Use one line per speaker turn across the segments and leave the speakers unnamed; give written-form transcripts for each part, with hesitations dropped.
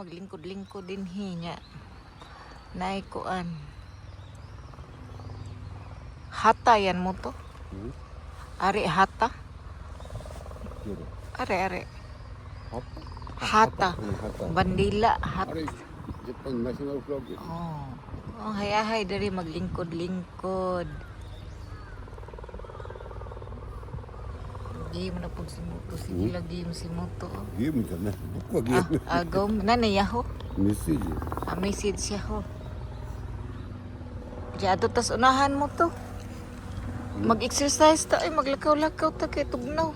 maglingkod-lingkod din hinya. Naikuan. Hata yan mo to? Ari hata? Ari. Hata. Bandila. Hata.
Japan national flag.
Oh, hay dari maglingkod-lingkod. Game na po si Moto. Sige lang game si Moto.
Game ka na. Bukwa game.
Agaw. Nanay ho?
Message.
Message siya ho. Diya ato tas unahan mo to. Mag-exercise ta. Ay, maglakaw-lakaw ta kay tugnaw.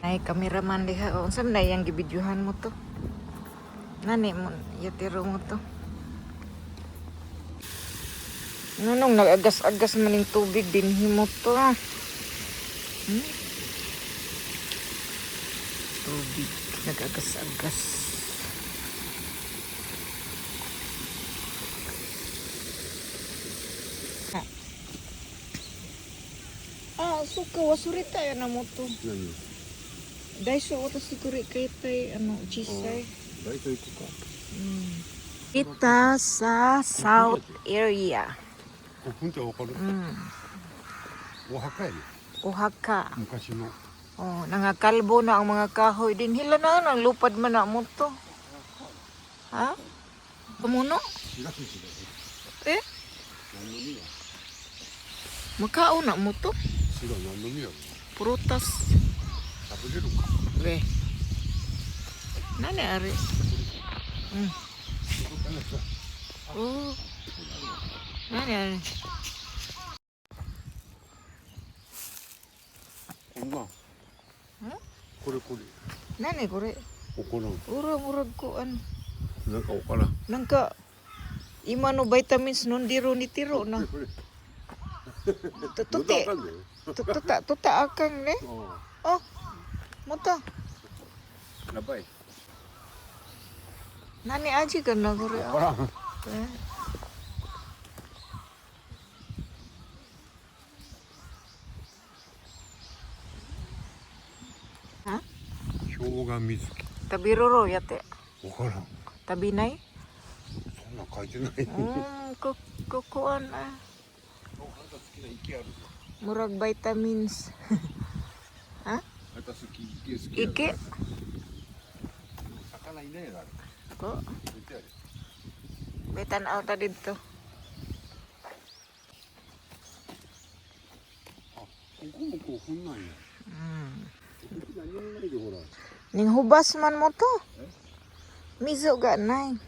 Ay, kameraman diha. O, saan na yung gibidyohan mo to? Nani mo, yatiro mo to. Nung nag-agas-agas maning tubig din himo to. Tubig, nag-agas-agas. Suka wasurita ya na mo to. Dahil so, ito siguro kay tay, chisay.
Dahil ito ka.
Kita sa South area.
Punta ako pala. Oaxaca yun.
Oaxaca.
Mukasi no.
Oh, nangakalbo na ang mga kahoy din. Hila na, nang lupad man na mo to. Ha? Kumuno? Eh? Makao na mo to?
Sila nanomiya.
Prutas.
Tabuliru ka.
Weh. Nani ari? Oh. Nani ari?
Konga. Kore.
Nani kore?
Okona.
Urag ko an.
Naka okara.
Nangka imano vitamins non diro ni tiro na. Tuta akang ne. Oh. Moto.
Labay.
Nani aji ka na kore. Ha?
Hyoga mizuki.
Tabiroro yate.
Okara.
Tabinay?
そんな書いてない。
Kukuan Murag vitamins. Ha? Ike? Ko? May tanaw ta dito. Ning hubas man mo to. Mizo ga nay.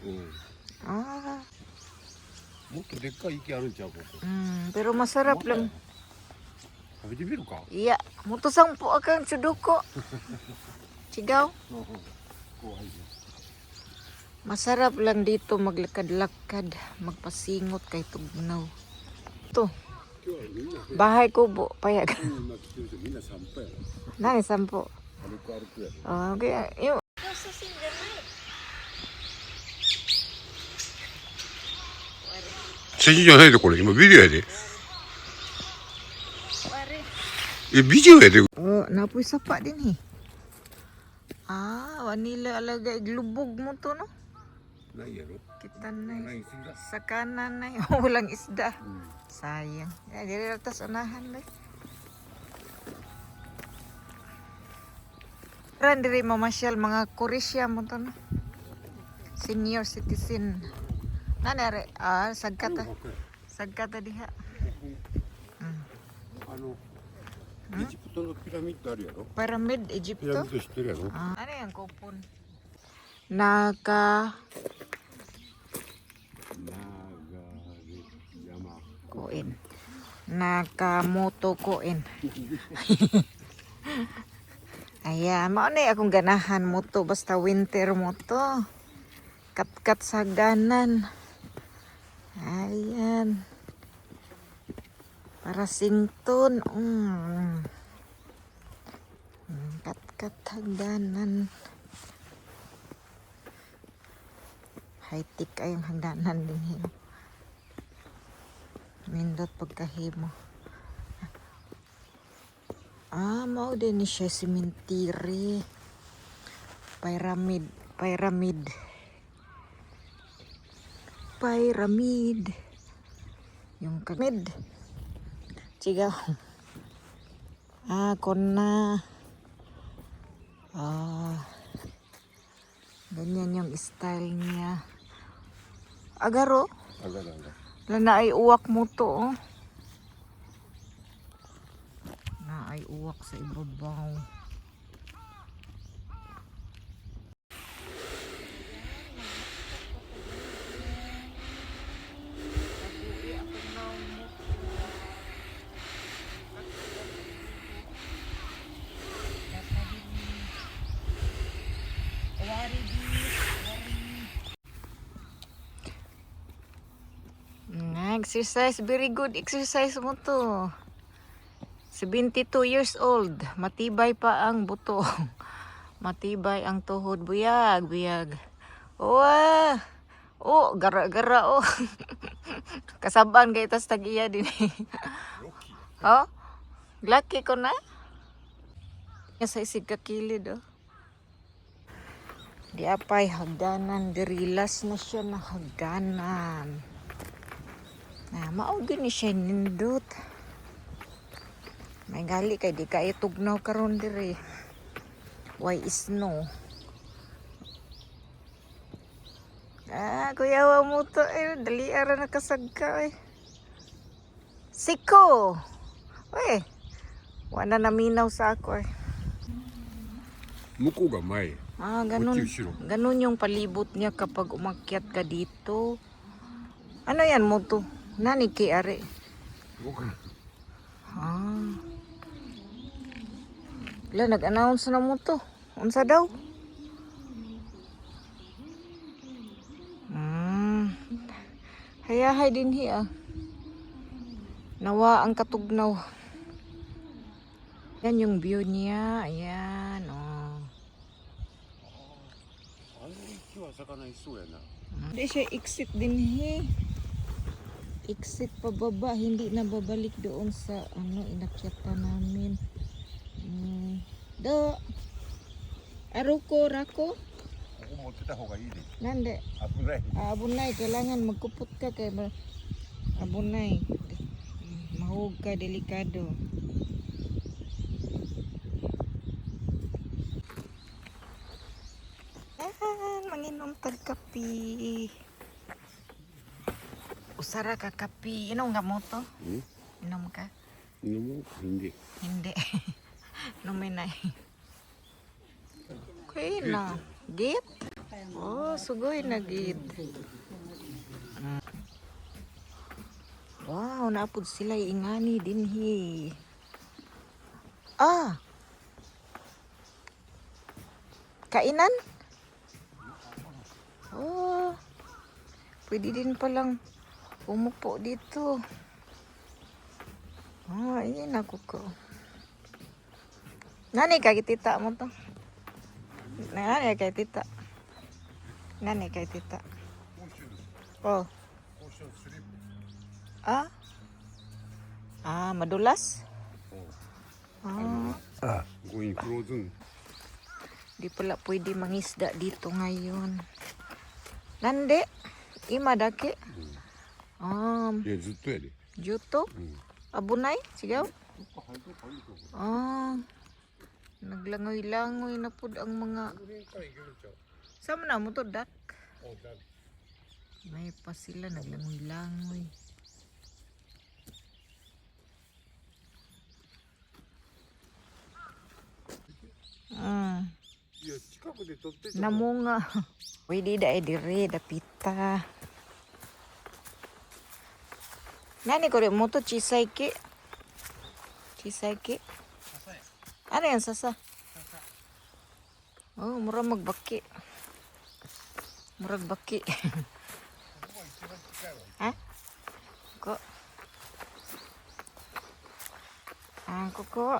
Pero masarap lang. Iya, mutusang po akang suduko. Sigaw. Masarap lang dito maglakad-lakad, magpasingot kay tugnaw. To. Bahay kubo, payag. Nani sampo? Okay. Yung
政治じゃないでこれ今ビデオやで。ビデオやで。
Oh, napoy sapa din eh. Wanila alagay glubog mo to no? Kita na sa kanan na walang isda. Sayang. Dili ra tas unahan ba. Ran diri mamasyal mga Koresya mo to no. Senior citizen. Nanare, sagkata. Sagkata diha.
Egyptoのピラミッドあるやろ。
Pyramid, Egypto?
ピラミッド知ってるやろ。
Ano yung kupon? Koin. Nakamoto koin. Ayan, maunay akong ganahan mo to. Basta winter mo to. Kat-kat sa ganan. Ayan. Para sington. Kat-kat hagdanan. High-tech kayong hagdanan din himo. Mindot pagkahimo. Mao din ni siya simentiri. Pyramid. Pyramid. Pyramid. Yung kamid. Sigaw. Kona. Ganyan yung style niya. Agaro.
Agad.
Na ay uwak mo to. Oh. Na ay uwak sa ibabaw. Exercise, very good exercise mo to. 72 years old, matibay pa ang buto. Matibay ang tuhod, buyag. Gara-gara oh. Kasaban kay tas tag-iya din. Oh, lucky ko na. Sa isig kakilid oh. Di apay hagdanan, dirilas na siya na hagdanan. Maugin ni siya nindot. May gali kay di ka itugnaw karon diri. Why is no? Kuyawa mo to dali ara nakasagka Siko. Wala na minaw sa ako
Muko ga may.
Ganun. Ganun yung palibot niya kapag umakyat ka dito. Ano yan mo to? Nani kiari? Nag-announce na mo to. Unsa daw? Hayahay din hiya. Nawa ang katugnaw. Yan yung view niya. Ayan, oh. Hindi siya exit din exit pababa, hindi na babalik doon sa inakyatan namin. Aruko, rako?
Ako mo kita ho ii.
Nande? Abunay, kailangan magkupot ka kay abunay. Mahug ka, delikado. Manginom tag kape. Usara ka kape. Inom nga mo to? Inom ka?
Inom mo? Hindi.
Hindi. Numinay. Okay na. Git? Sugoy na git. Wow, naapod sila ingani dinhi. Kainan? Pwede din palang umupo dito. Ayan ako ko. Nani kay tita mo to? Nani kay tita? Nani kay tita? Madulas?
Going frozen.
Di pala pwede mangisda dito ngayon. Nande? Ima dake?
Zutto ya de.
Juto? Abunay? Sigaw? Naglangoy-langoy na po ang mga... Sama na mo to, dak? May pa sila naglangoy-langoy. Namunga. Pwede da dire dapita. Nani ko rin mo to chisaiki? Chisaiki? Ano yan sasa? Murag magbaki. Murag baki. Ha? Ko. Koko.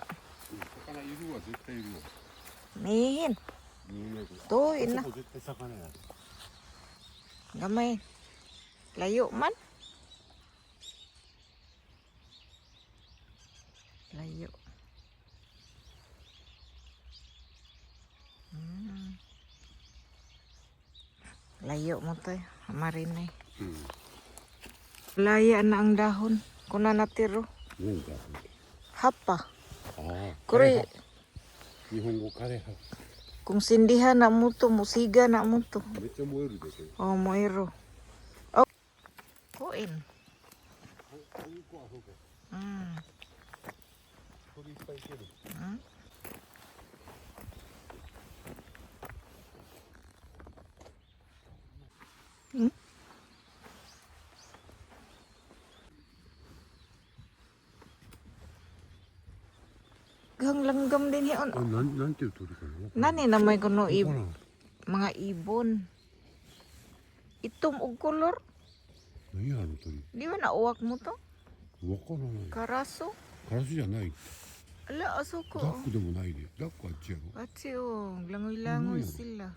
Nihin. To, ina. Gamay. Layo man. Layo. Layo mo to. Marinay.
Hmm.
Laya na ang dahon. Kuna natiro.
なんだ。
Hapa.
ああ。
Kore,
日本語枯れ葉。
kung sindihan na mo to, musiga na mo to.
めっちゃ燃えるでしょ。
Oh, moiro. Oh. Kuin.
こういう子はそうか。
Mm.
鳥いっぱいいける。
Mm. Mm. Gang langgam din yan.
あ、なんていう鳥かな。
Nani na may kuno
わからん。
mga ibon. Itom og kolor.
何やあの鳥。
Di ba nauwak mo to?
わからない。
Karaso?
カラスじゃない。
Ala, aso
ダ
ko.
ックでもないで。ダックはあっちやろ。
Atsi oh, langoy-langoy
Ano yan?
sila.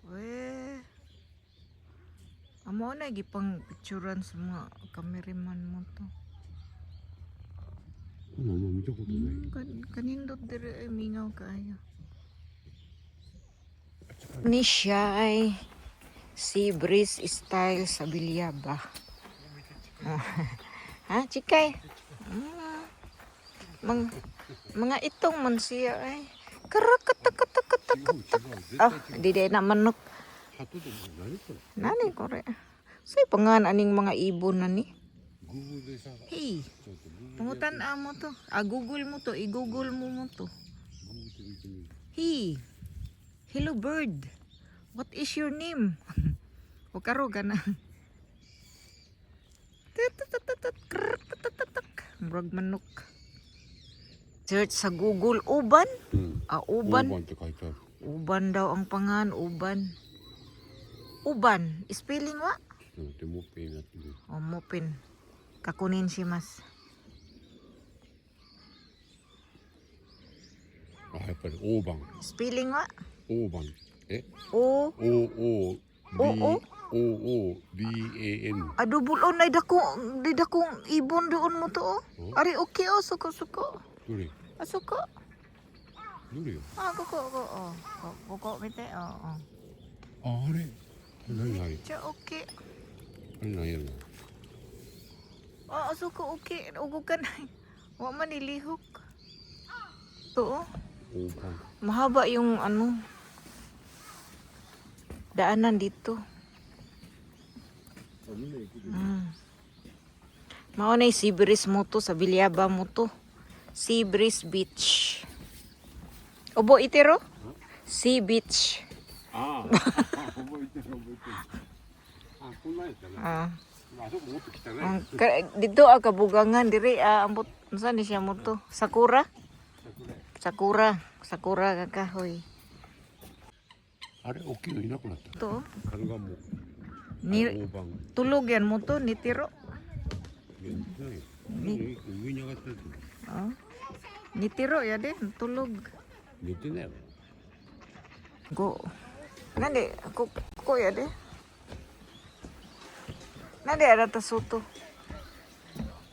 Weh. Amo na gipang picturean sa mga cameraman mo to.
こんなの見たことない。
Kanindot dire ay mingaw kaayo. Ni siya ay sea breeze style sa Bilyaba. Ha, chikay? Mga itong man siya ay karakatakatakatak.
違う違う。絶対
Ah, di day na manok.
鳩でも何これ。
Nani kore? Say pangan aning mga ibon na ni.
Google でさ。
Hey,
ちょっと Google で。
pangutan mo to. Ah, Google mo to. I-Google mo to.
Google で見てみる。
Hey, hello bird. What is your name? O karo ka na. Murag manok. Search sa Google. Uban?
うん。
Ah,
大
uban.
判って書いてある。
Uban daw ang pangan. Uban. Uban. Spelling wa?
ちょっと待って、もうペンやってみる。
O, mopin. Kakunin si mas.
あ、やっぱり大判。
Spelling wa?
大判。え
O.
OOBAN。
Adubulon ay dakong ibon doon mo to. Oh.
Oh.
Ari okay oh, suko.
どれ
Ah, suko.
どれよ
Ah, kuko. Oh. Kuko mite. Oh.
あ、あれ何何
Siya okay.
あれ何やろ
Ah, suko okay. Ugo ka na. Wa man nilihok. To. Oh.
大判。
Mahaba yung ano. Daanan dito.
あ、みんな行くで。
Mao na Sea Breeze mo to sa Bilyaba mo to. Sea Breeze Beach. Obo itero? Sea Beach.
ああ、覚えてる覚えてる。あ、こんなんやったな。
Ah.
あそこもっと汚い。
Dito kabugangan diri ambot unsa ni siya mo to? Sakura? Sakura kakahoy.
あれ、大きいのいなくなった。
To.
カルガモ。
Ni
大判。
tulog yan mo to ni tiro.
いや、ないよ。上に上がったやつ。
Oh. Ni tiro ya din tulog.
寝てないよ。
Go. Nade ko ya de. Nade ada ta soto.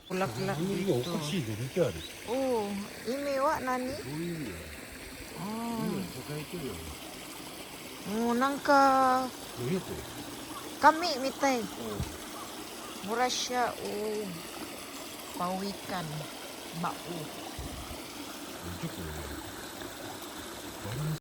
Ulak-ulak
あの今おかしいの見てある。
Oh, imi wa nani?
どういう意味や。
Oh.
今抱えてるよ。
Oh, nangka
何やこれ。
kami mitay. Mura siya o pawikan. Bao.
ちょっとね。